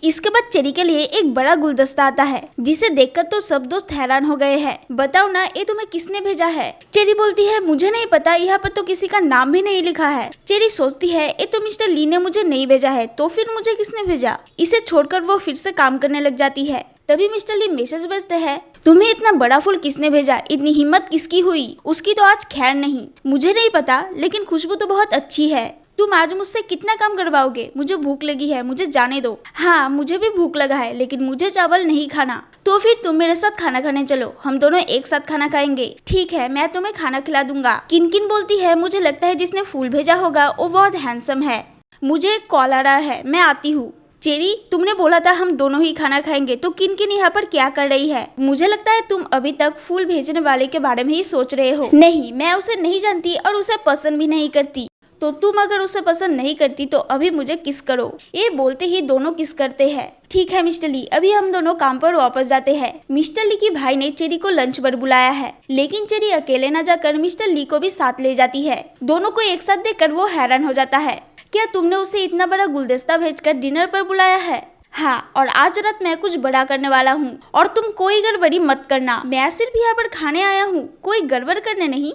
इसके बाद चेरी के लिए एक बड़ा गुलदस्ता आता है, जिसे देखकर तो सब दोस्त हैरान हो गए हैं। बताओ ना, ये तुम्हें किसने भेजा है? चेरी बोलती है, मुझे नहीं पता, यहाँ पर तो किसी का नाम भी नहीं लिखा है। चेरी सोचती है, ये तो मिस्टर ली ने मुझे नहीं भेजा है, तो फिर मुझे किसने भेजा? इसे छोड़कर वो फिर से काम करने लग जाती है। तभी मिस्टर ली मैसेज भेजते हैं, तुम्हें इतना बड़ा फूल किसने भेजा? इतनी हिम्मत किसकी हुई? उसकी तो आज खैर नहीं। मुझे नहीं पता, लेकिन खुशबू तो बहुत अच्छी है। तुम आज मुझसे कितना काम करवाओगे? मुझे भूख लगी है, मुझे जाने दो। हाँ, मुझे भी भूख लगा है, लेकिन मुझे चावल नहीं खाना। तो फिर तुम मेरे साथ खाना खाने चलो, हम दोनों एक साथ खाना खाएंगे। ठीक है, मैं तुम्हें खाना खिला दूंगा। किनकिन बोलती है, मुझे लगता है जिसने फूल भेजा होगा वो बहुत हैंडसम है। मुझे एक कॉल आ रहा है, मैं आती हूँ। चेरी, तुमने बोला था हम दोनों ही खाना खाएंगे, तो किनकिन यहाँ पर क्या कर रही है? मुझे लगता है तुम अभी तक फूल भेजने वाले के बारे में ही सोच रहे हो। नहीं, मैं उसे नहीं जानती और उसे पसंद भी नहीं करती। तो तुम अगर उसे पसंद नहीं करती तो अभी मुझे किस करो। ये बोलते ही दोनों किस करते हैं। ठीक है मिस्टर ली, अभी हम दोनों काम पर वापस जाते हैं। मिस्टर ली की भाई ने चेरी को लंच पर बुलाया है, लेकिन चेरी अकेले न जाकर मिस्टर ली को भी साथ ले जाती है। दोनों को एक साथ देखकर वो हैरान हो जाता है। क्या तुमने उसे इतना बड़ा गुलदस्ता भेजकर डिनर पर बुलाया है? हाँ, और आज रात मैं कुछ बड़ा करने वाला हूँ, और तुम कोई गड़बड़ी मत करना। मैं सिर्फ यहाँ पर खाने आया हूँ, कोई गड़बड़ करने नहीं।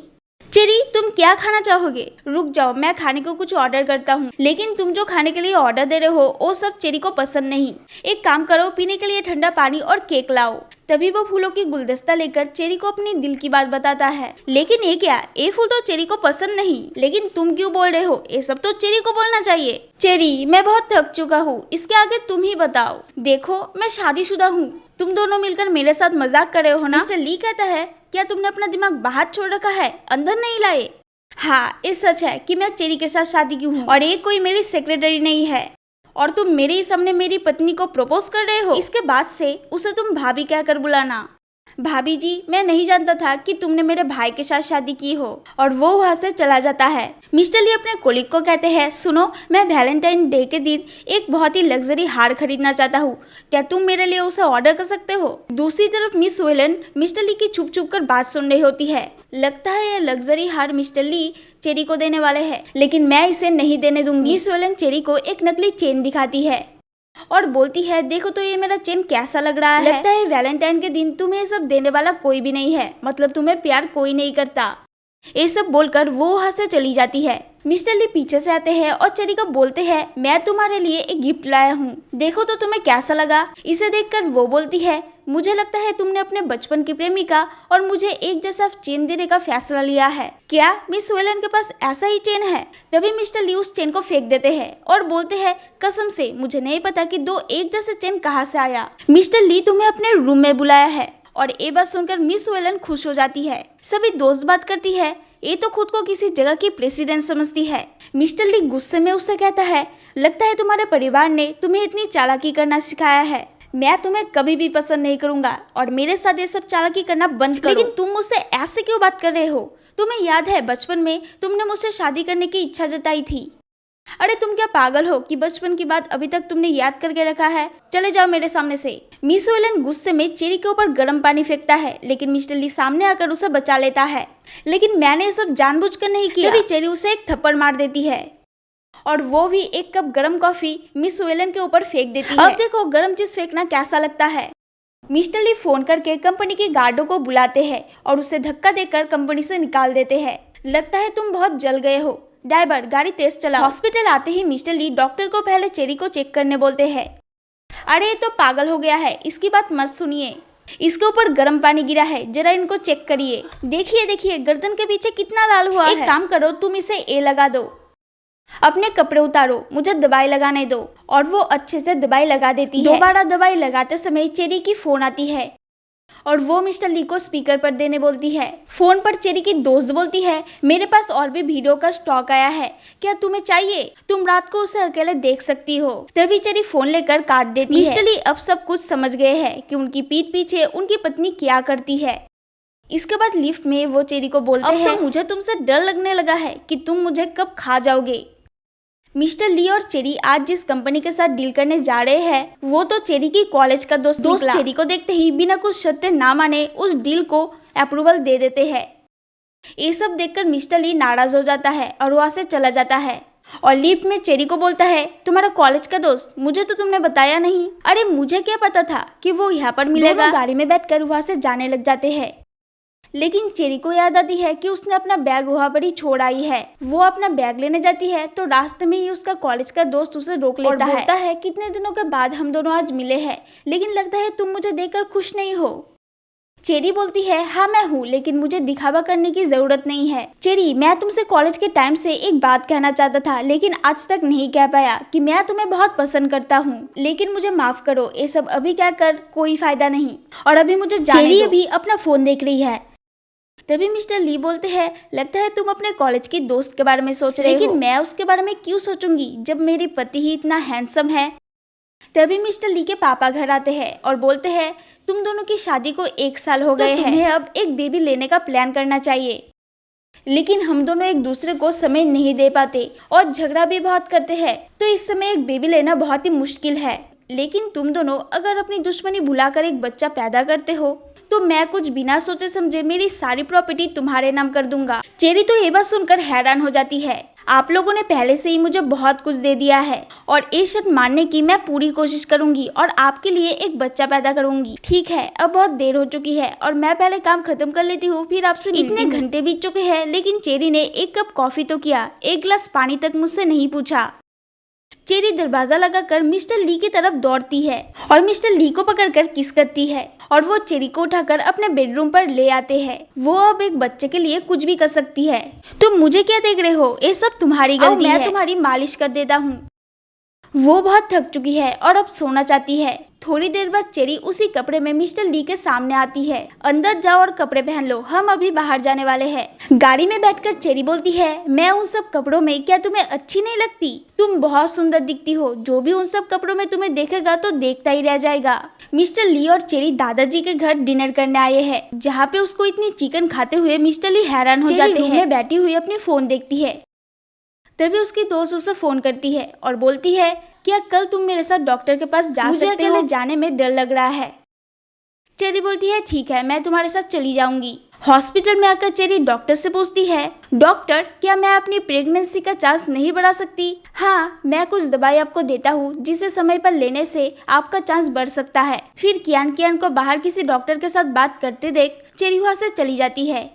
चेरी, तुम क्या खाना चाहोगे? रुक जाओ, मैं खाने को कुछ ऑर्डर करता हूँ। लेकिन तुम जो खाने के लिए ऑर्डर दे रहे हो वो सब चेरी को पसंद नहीं। एक काम करो, पीने के लिए ठंडा पानी और केक लाओ। तभी वो फूलों की गुलदस्ता लेकर चेरी को अपनी दिल की बात बताता है। लेकिन ये क्या, ये फूल तो चेरी को पसंद नहीं। लेकिन तुम क्यों बोल रहे हो? ये सब तो चेरी को बोलना चाहिए। चेरी, मैं बहुत थक चुका हूँ, इसके आगे तुम ही बताओ। देखो, मैं शादीशुदा हूँ, तुम दोनों मिलकर मेरे साथ मजाक कर रहे हो ना? मिस्टर ली कहता है, क्या तुमने अपना दिमाग बाहर छोड़ रखा है, अंदर नहीं लाए? हाँ, ये सच है कि मैं चेरी के साथ शादी की हूँ, और ये कोई मेरी सेक्रेटरी नहीं है। और तुम मेरे ही सामने मेरी पत्नी को प्रपोज कर रहे हो। इसके बाद से उसे तुम भाभी कहकर बुलाना। भाभी जी, मैं नहीं जानता था कि तुमने मेरे भाई के साथ शादी की हो। और वो वहाँ से चला जाता है। मिस्टर ली अपने कोलिग को कहते हैं, सुनो, मैं वैलेंटाइन डे के दिन एक बहुत ही लग्जरी हार खरीदना चाहता हूँ, क्या तुम मेरे लिए उसे ऑर्डर कर सकते हो? दूसरी तरफ मिस वेलन मिस्टर ली की छुप छुप कर बात सुन रही होती है। लगता है यह लग्जरी हार मिस्टर ली चेरी को देने वाले हैं, लेकिन मैं इसे नहीं देने दूंगी। मिस वेलन चेरी को एक नकली चेन दिखाती है और बोलती है, देखो तो ये मेरा चेन कैसा लग रहा है। लगता है वैलेंटाइन के दिन तुम्हें ये सब देने वाला कोई भी नहीं है, मतलब तुम्हें प्यार कोई नहीं करता। ये सब बोलकर वो वहाँ से चली जाती है। मिस्टर ली पीछे से आते हैं और चेरी को बोलते हैं, मैं तुम्हारे लिए एक गिफ्ट लाया हूँ, देखो तो तुम्हें कैसा लगा। इसे देखकर वो बोलती है, मुझे लगता है तुमने अपने बचपन की प्रेमिका और मुझे एक जैसा चेन देने का फैसला लिया है। क्या मिस वेलन के पास ऐसा ही चेन है? तभी मिस्टर ली उस चेन को फेंक देते हैं और बोलते हैं, कसम से मुझे नहीं पता कि दो एक जैसे चेन कहाँ से आया। मिस्टर ली तुम्हें अपने रूम में बुलाया है। और ये बात सुनकर मिस वेलन खुश हो जाती है। सभी दोस्त बात करती है, ये तो खुद को किसी जगह की प्रेसिडेंट समझती है। मिस्टर ली गुस्से में उससे कहता है, लगता है तुम्हारे परिवार ने तुम्हें इतनी चालाकी करना सिखाया है। मैं तुम्हें कभी भी पसंद नहीं करूंगा और मेरे साथ ये सब चालाकी करना बंद करो। लेकिन तुम मुझसे ऐसे क्यों बात कर रहे हो? तुम्हें याद है बचपन में तुमने मुझसे शादी करने की इच्छा जताई थी। अरे तुम क्या पागल हो कि बचपन की बात अभी तक तुमने याद करके रखा है? चले जाओ मेरे सामने से। मिस वेलन गुस्से में चेरी के ऊपर गर्म पानी फेंकता है, लेकिन मिस्टर ली सामने आकर उसे बचा लेता है। लेकिन मैंने ये सब जानबूझकर नहीं किया। तभी चेरी उसे एक थप्पड़ मार देती है और वो भी एक कप गर्म कॉफी मिस वेलन के ऊपर फेंक देती है। अब देखो गर्म चीज फेंकना कैसा लगता है। मिस्टर ली फोन करके कंपनी के गार्डों को बुलाते हैं और उसे धक्का देकर कंपनी से निकाल देते हैं। लगता है तुम बहुत जल गए हो, ड्राइवर गाड़ी तेज चलाओ। हॉस्पिटल आते ही मिस्टर ली डॉक्टर को पहले चेरी को चेक करने बोलते हैं। अरे ये तो पागल हो गया है, इसकी बात मत सुनिए, इसके ऊपर गर्म पानी गिरा है, जरा इनको चेक करिए। देखिए देखिए गर्दन के पीछे कितना लाल हुआ है। एक काम करो, तुम इसे ए लगा दो, अपने कपड़े उतारो, मुझे दवाई लगाने दो। और वो अच्छे से दवाई लगा देती है। दोबारा दवाई लगाते समय चेरी की फोन आती है और वो मिस्टर ली को स्पीकर पर देने बोलती है। फोन पर चेरी की दोस्त बोलती है, मेरे पास और भी वीडियो का स्टॉक आया है, क्या तुम्हें चाहिए? तुम रात को उसे अकेले देख सकती हो। तभी चेरी फोन लेकर काट देती है। मिस्टर ली अब सब कुछ समझ गए हैं कि उनकी पीठ पीछे उनकी पत्नी क्या करती है। इसके बाद लिफ्ट में वो चेरी को बोलते हैं, अब तो मुझे तुमसे डर लगने लगा है कि तुम मुझे कब खा जाओगे। मिस्टर ली और चेरी आज जिस कंपनी के साथ डील करने जा रहे हैं वो तो चेरी की कॉलेज का दोस्त चेरी को देखते ही बिना कुछ शर्तें ना माने उस डील को अप्रूवल दे देते हैं। ये सब देखकर मिस्टर ली नाराज हो जाता है और वहाँ से चला जाता है। और लिफ्ट में चेरी को बोलता है, तुम्हारा कॉलेज का दोस्त, मुझे तो तुमने बताया नहीं। अरे मुझे क्या पता था कि वो यहाँ पर मिलेगा। दोनों गाड़ी में बैठकर वहाँ से जाने लग जाते हैं। लेकिन चेरी को याद आती है कि उसने अपना बैग वहाँ पर ही छोड़ आई है। वो अपना बैग लेने जाती है तो रास्ते में ही उसका कॉलेज का दोस्त उसे रोक लेता है। बोलता है कितने दिनों के बाद हम दोनों आज मिले हैं, लेकिन लगता है तुम मुझे देखकर खुश नहीं हो। चेरी बोलती है, हाँ मैं हूँ, लेकिन मुझे दिखावा करने की जरूरत नहीं है। चेरी, मैं तुमसे कॉलेज के टाइम से एक बात कहना चाहता था, लेकिन आज तक नहीं कह पाया कि मैं तुम्हें बहुत पसंद करता हूँ, लेकिन मुझे माफ करो, ये सब अभी कहकर कोई फायदा नहीं, और अभी मुझे जाने दो। चेरी अभी अपना फोन देख रही है। तभी मिस्टर ली बोलते हैं, लगता है तुम अपने कॉलेज के दोस्त के बारे में सोच रहे हो। लेकिन मैं उसके बारे में क्यों सोचूंगी जब मेरी पति ही इतना हैंडसम है। तभी मिस्टर ली के पापा घर आते हैं और बोलते हैं, तुम दोनों की शादी को 1 साल हो गए हैं, तुम्हें अब एक बेबी लेने का प्लान करना चाहिए। लेकिन हम दोनों एक दूसरे को समय नहीं दे पाते और झगड़ा भी बहुत करते हैं, तो इस समय एक बेबी लेना बहुत ही मुश्किल है। लेकिन तुम दोनों अगर अपनी दुश्मनी भुलाकर एक बच्चा पैदा करते हो तो मैं कुछ बिना सोचे समझे मेरी सारी प्रॉपर्टी तुम्हारे नाम कर दूंगा। चेरी तो ये बात सुनकर हैरान हो जाती है। आप लोगों ने पहले से ही मुझे बहुत कुछ दे दिया है और ये शर्त मानने की मैं पूरी कोशिश करूंगी और आपके लिए एक बच्चा पैदा करूंगी। ठीक है, अब बहुत देर हो चुकी है और मैं पहले काम खत्म कर लेती हूँ, फिर आपसे इतने घंटे बीत चुके हैं, लेकिन चेरी ने 1 कप कॉफी तो किया, 1 गिलास पानी तक मुझसे नहीं पूछा। चेरी दरवाजा लगाकर मिस्टर ली की तरफ दौड़ती है और मिस्टर ली को पकड़कर किस करती है और वो चेरी को उठाकर अपने बेडरूम पर ले आते हैं। वो अब एक बच्चे के लिए कुछ भी कर सकती है। तुम मुझे क्या देख रहे हो, ये सब तुम्हारी गलती है। मैं तुम्हारी मालिश कर देता हूँ। वो बहुत थक चुकी है और अब सोना चाहती है। थोड़ी देर बाद चेरी उसी कपड़े में मिस्टर ली के सामने आती है। अंदर जाओ और कपड़े पहन लो, हम अभी बाहर जाने वाले हैं। गाड़ी में बैठकर चेरी बोलती है, मैं उन सब कपड़ों में क्या तुम्हें अच्छी नहीं लगती? तुम बहुत सुंदर दिखती हो, जो भी उन सब कपड़ों में तुम्हें देखेगा तो देखता ही रह जाएगा। मिस्टर ली और चेरी दादाजी के घर डिनर करने आए हैं, जहाँ पे उसको इतनी चिकन खाते हुए मिस्टर ली हैरान हो जाते हैं। बैठी हुई अपनी फोन देखती है। तभी उसकी दोस्त उसे फोन करती है और बोलती है, क्या कल तुम मेरे साथ डॉक्टर के पास जा सकते हो? मुझे अकेले जाने में डर लग रहा है। चेरी बोलती है, ठीक है, मैं तुम्हारे साथ चली जाऊंगी। हॉस्पिटल में आकर चेरी डॉक्टर से पूछती है, डॉक्टर, क्या मैं अपनी प्रेगनेंसी का चांस नहीं बढ़ा सकती? हाँ, मैं कुछ दवाई आपको देता हूँ जिसे समय पर लेने से आपका चांस बढ़ सकता है। फिर कियान को बाहर किसी डॉक्टर के साथ बात करते देख चेरी वहाँ से चली जाती है।